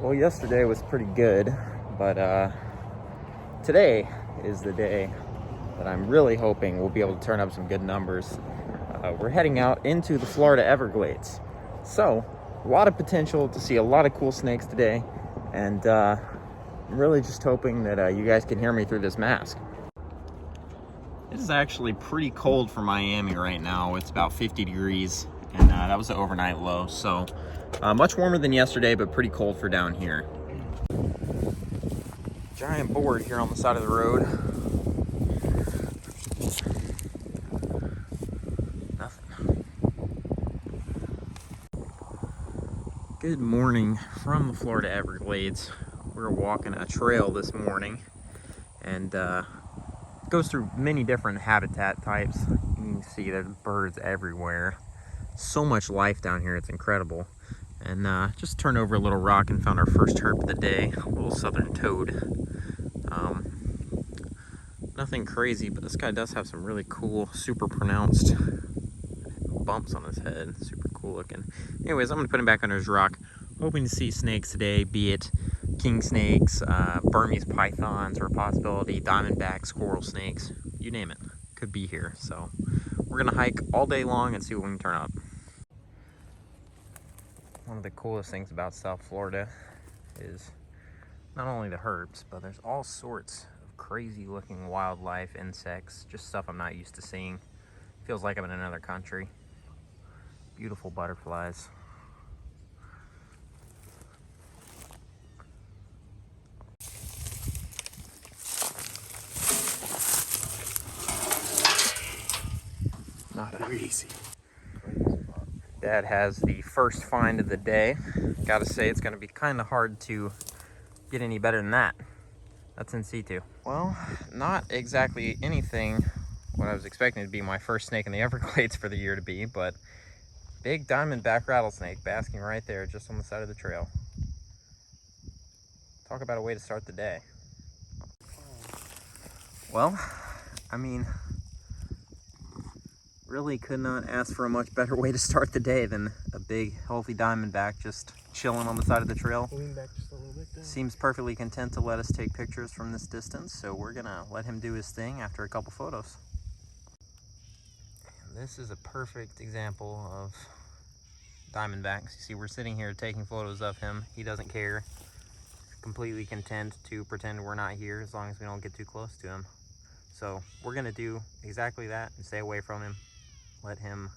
Well, yesterday was pretty good, but today is the day that I'm really hoping we'll be able to turn up some good numbers. We're heading out into the Florida Everglades. So, a lot of potential to see a lot of cool snakes today, and I'm really just hoping that you guys can hear me through this mask. It is actually pretty cold for Miami right now. It's about 50 degrees, and that was the overnight low. So, much warmer than yesterday, but pretty cold for down here. Giant board here on the side of the road. Nothing. Good morning from the Florida Everglades. We're walking a trail this morning, and it goes through many different habitat types. You can see there's birds everywhere. So much life down here, it's incredible. And just turned over a little rock and found our first herp of the day, a little southern toad. Nothing crazy, but this guy does have some really cool, super pronounced bumps on his head. Super cool looking. Anyways, I'm gonna put him back under his rock. Hoping to see snakes today, be it king snakes, Burmese pythons, or a possibility, diamondback, squirrel snakes, you name it, could be here. So we're gonna hike all day long and see what we can turn up. One of the coolest things about South Florida is not only the herps, but there's all sorts of crazy looking wildlife, insects, just stuff I'm not used to seeing. Feels like I'm in another country. Beautiful butterflies. Not easy. Dad has the first find of the day. Gotta say, it's gonna be kind of hard to get any better than that. That's in situ. Well, not exactly anything what I was expecting to be my first snake in the Everglades for the year to be, but big diamondback rattlesnake basking right there just on the side of the trail. Talk about a way to start the day. Well, I mean, really could not ask for a much better way to start the day than a big healthy diamondback just chilling on the side of the trail. Lean back just a little bit down. Seems perfectly content to let us take pictures from this distance, so we're gonna let him do his thing after a couple photos. And this is a perfect example of diamondbacks. You see, we're sitting here taking photos of him. He doesn't care. Completely content to pretend we're not here as long as we don't get too close to him. So we're gonna do exactly that and stay away from him. Let him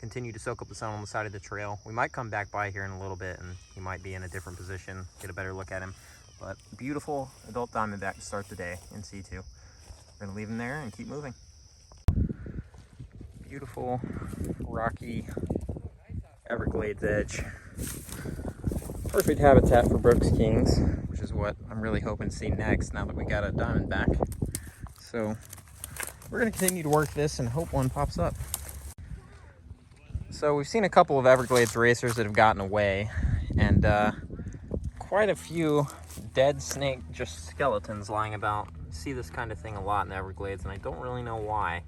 continue to soak up the sun on the side of the trail. We might come back by here in a little bit and he might be in a different position, get a better look at him. But beautiful adult diamondback to start the day in C2. We're gonna leave him there and keep moving. Beautiful, rocky Everglades edge. Perfect habitat for Brooks Kings, which is what I'm really hoping to see next now that we got a diamondback. So we're gonna continue to work this and hope one pops up. So we've seen a couple of Everglades racers that have gotten away, and quite a few dead snake just skeletons lying about. I see this kind of thing a lot in the Everglades, and I don't really know why,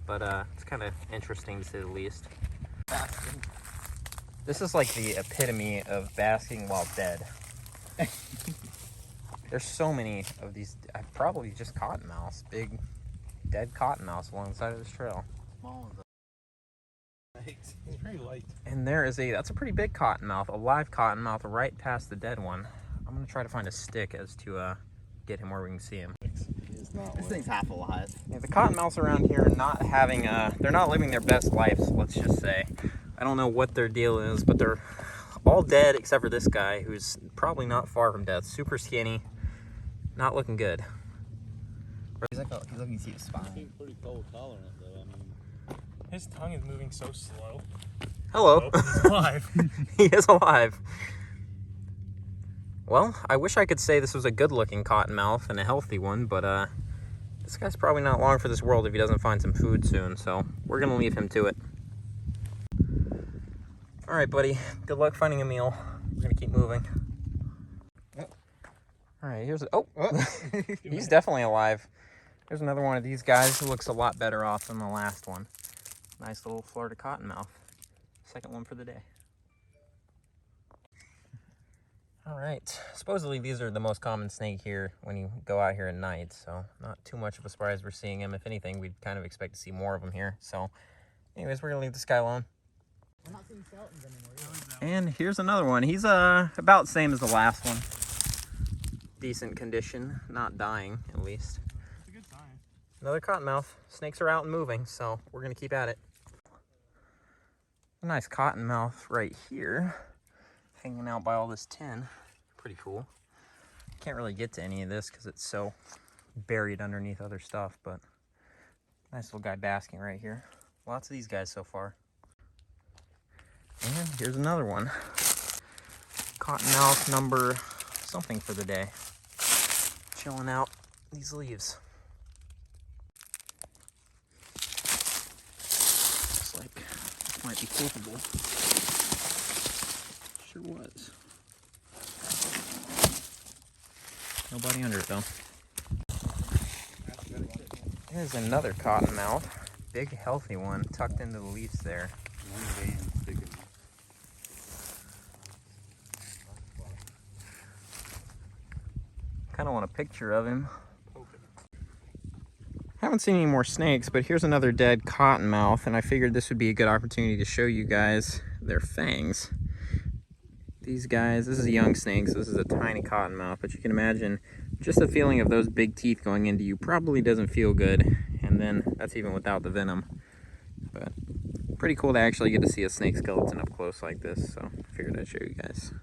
but it's kind of interesting to say the least. This is like the epitome of basking while dead. There's so many of these, probably just cottonmouths, big dead cottonmouths along the side of this trail. It's pretty light. And there is that's a pretty big cottonmouth, a live cottonmouth right past the dead one. I'm gonna try to find a stick as to get him where we can see him. This thing's half alive. Yeah, the cottonmouths around here are not having they're not living their best lives, let's just say. I don't know what their deal is, but they're all dead except for this guy, who's probably not far from death. Super skinny, not looking good. He's looking to see his spine. He's pretty cold tolerant though. I mean, his tongue is moving so slow. Hello. Oh, he's alive. He is alive. Well, I wish I could say this was a good-looking cottonmouth and a healthy one, but this guy's probably not long for this world if he doesn't find some food soon, so we're gonna leave him to it. All right, buddy. Good luck finding a meal. We're gonna keep moving. All right, here's he's definitely alive. There's another one of these guys who looks a lot better off than the last one. Nice little Florida cottonmouth. Second one for the day. All right, supposedly these are the most common snake here when you go out here at night, so not too much of a surprise we're seeing them. If anything, we'd kind of expect to see more of them here. So anyways, we're gonna leave this guy alone. We're not seeing skeletons anymore. And here's another one. He's about the same as the last one. Decent condition, not dying at least. It's a good sign. Another cottonmouth. Snakes are out and moving, so we're gonna keep at it. A nice cottonmouth right here, hanging out by all this tin. Pretty cool. Can't really get to any of this because it's so buried underneath other stuff, but nice little guy basking right here. Lots of these guys so far. And here's another one. Cottonmouth number something for the day. Chilling out these leaves. Looks like this might be capable. Sure was. Nobody under it though. Here's another cottonmouth. Big healthy one tucked into the leaves there. Kind of want a picture of him. Haven't seen any more snakes, but here's another dead cottonmouth, and I figured this would be a good opportunity to show you guys their fangs. These guys, this is a young snake, so this is a tiny cottonmouth, but you can imagine just the feeling of those big teeth going into you probably doesn't feel good, and then that's even without the venom. But pretty cool to actually get to see a snake skeleton up close like this, so I figured I'd show you guys.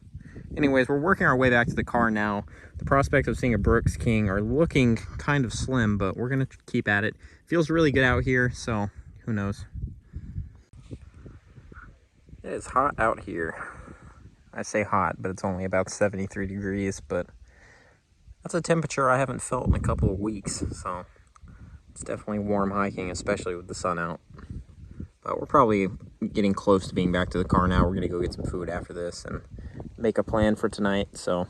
Anyways, we're working our way back to the car now. The prospects of seeing a Brooks King are looking kind of slim, but we're gonna keep at it. Feels really good out here, so who knows. It is hot out here. I say hot, but it's only about 73 degrees, but that's a temperature I haven't felt in a couple of weeks, so it's definitely warm hiking, especially with the sun out. But we're probably getting close to being back to the car now. We're gonna go get some food after this and make a plan for tonight, so.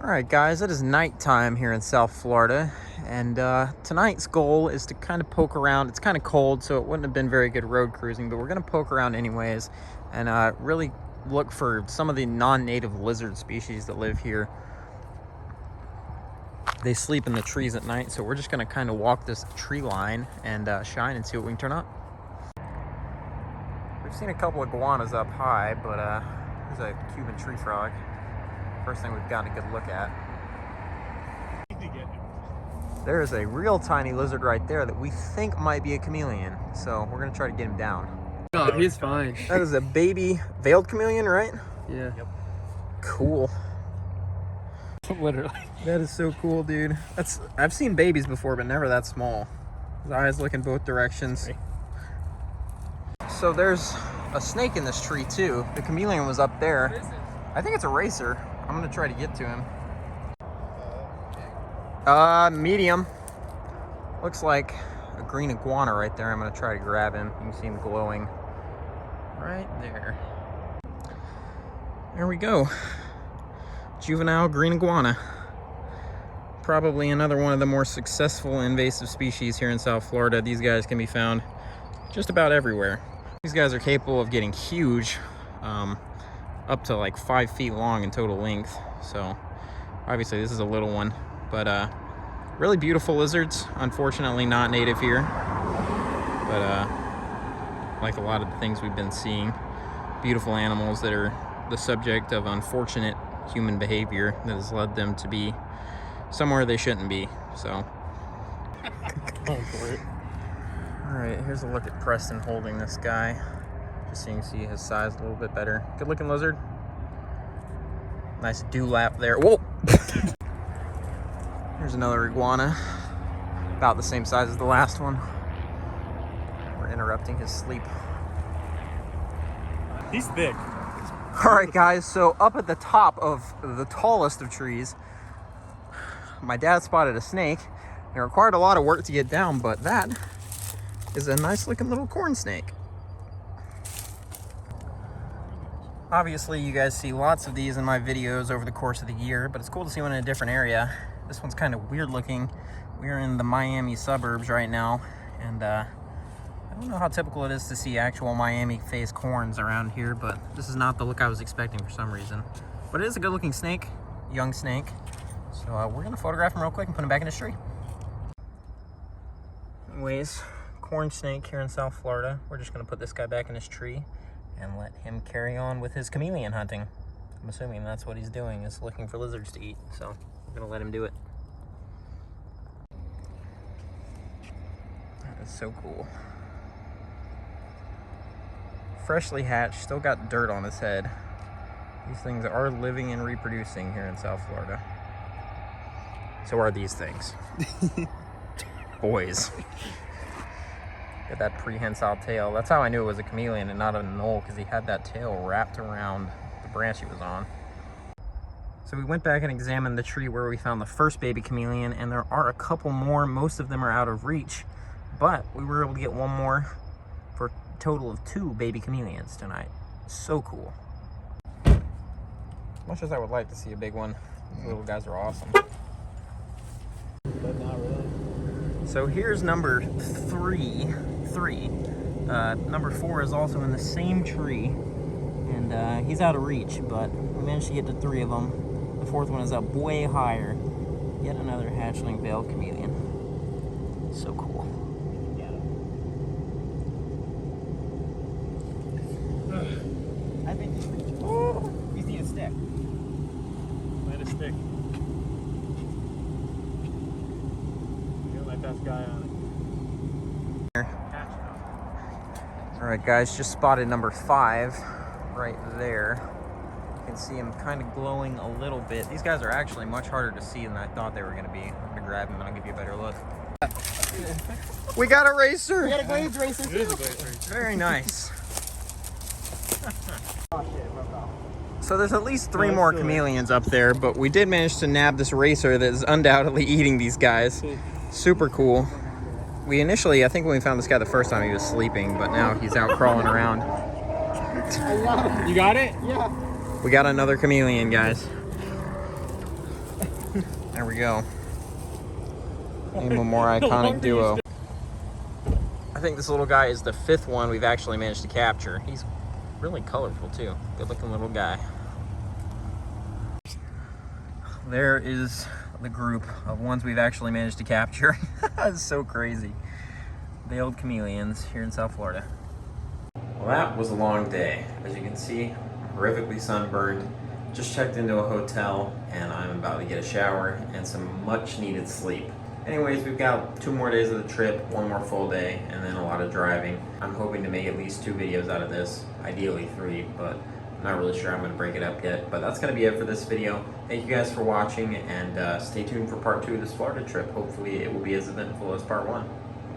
All right, guys, it is nighttime here in South Florida, and tonight's goal is to kind of poke around. It's kind of cold, so it wouldn't have been very good road cruising, but we're gonna poke around anyways and really look for some of the non-native lizard species that live here. They sleep in the trees at night, so we're just gonna kind of walk this tree line and shine and see what we can turn up. We've seen a couple of iguanas up high, but there's a Cuban tree frog. First thing we've got a good look at. There is a real tiny lizard right there that we think might be a chameleon, so we're gonna try to get him down. No, he's fine. That is a baby veiled chameleon, right? Yeah. Yep. Cool. Literally. That is so cool, dude. I've seen babies before, but never that small. His eyes look in both directions. So there's a snake in this tree too. The chameleon was up there. I think it's a racer. I'm gonna try to get to him. Medium. Looks like a green iguana right there. I'm gonna try to grab him. You can see him glowing right there. There we go. Juvenile green iguana. Probably another one of the more successful invasive species here in South Florida. These guys can be found just about everywhere. These guys are capable of getting huge, up to like 5 feet long in total length. So obviously this is a little one, but really beautiful lizards. Unfortunately not native here, but like a lot of the things we've been seeing, beautiful animals that are the subject of unfortunate human behavior that has led them to be somewhere they shouldn't be. So Going for it. all right, here's a look at Preston holding this guy, just so you can see his size a little bit better. Good looking lizard. Nice dewlap there. Whoa. Here's another iguana, about the same size as the last one. We're interrupting his sleep. He's thick. All right, guys, so up at the top of the tallest of trees, my dad spotted a snake. It required a lot of work to get down, but that is a nice looking little corn snake. Obviously, you guys see lots of these in my videos over the course of the year, but it's cool to see one in a different area. This one's kind of weird looking. We're in the Miami suburbs right now, and I don't know how typical it is to see actual Miami face corns around here, but this is not the look I was expecting for some reason. But it is a good looking snake, young snake. So we're gonna photograph him real quick and put him back in his tree. Anyways, corn snake here in South Florida. We're just gonna put this guy back in his tree and let him carry on with his chameleon hunting. I'm assuming that's what he's doing, is looking for lizards to eat. So we're gonna let him do it. That is so cool. Freshly hatched, still got dirt on his head. These things are living and reproducing here in South Florida. So are these things. Boys. Got that prehensile tail. That's how I knew it was a chameleon and not a knoll, because he had that tail wrapped around the branch he was on. So we went back and examined the tree where we found the first baby chameleon, and there are a couple more. Most of them are out of reach, but we were able to get one more for a total of 2 baby chameleons tonight. So cool. Much as I would like to see a big one, these little guys are awesome. But not really. So here's number 3. Number 4 is also in the same tree, and he's out of reach, but we managed to get to 3 of them. The 4th one is up way higher. Yet another hatchling veiled chameleon. So cool. I think he's you need a stick. Let it stick. You're my best guy on it. All right, guys, just spotted number 5 right there. You can see him kind of glowing a little bit. These guys are actually much harder to see than I thought they were going to be. I'm going to grab him and I'll give you a better look. We got a racer. We got a Glades racer It is too. a great race. Very nice. Oh shit, it broke off. So there's at least 3 No, more it's still chameleons up there, but we did manage to nab this racer that is undoubtedly eating these guys. Super cool. We initially, I think when we found this guy the first time, he was sleeping, but now he's out crawling around. I got him. You got it? Yeah. We got another chameleon, guys. There we go. Even more iconic duo. I think this little guy is the 5th one we've actually managed to capture. He's really colorful too. Good looking little guy. There is the group of ones we've actually managed to capture. It's so crazy. Veiled chameleons here in South Florida. Well, that was a long day. As you can see, horrifically sunburned. Just checked into a hotel and I'm about to get a shower and some much needed sleep. Anyways, we've got 2 more days of the trip, 1 more full day, and then a lot of driving. I'm hoping to make at least 2 videos out of this, ideally 3, but I'm not really sure I'm going to break it up yet. But that's going to be it for this video. Thank you guys for watching, and stay tuned for part 2 of this Florida trip. Hopefully it will be as eventful as part 1.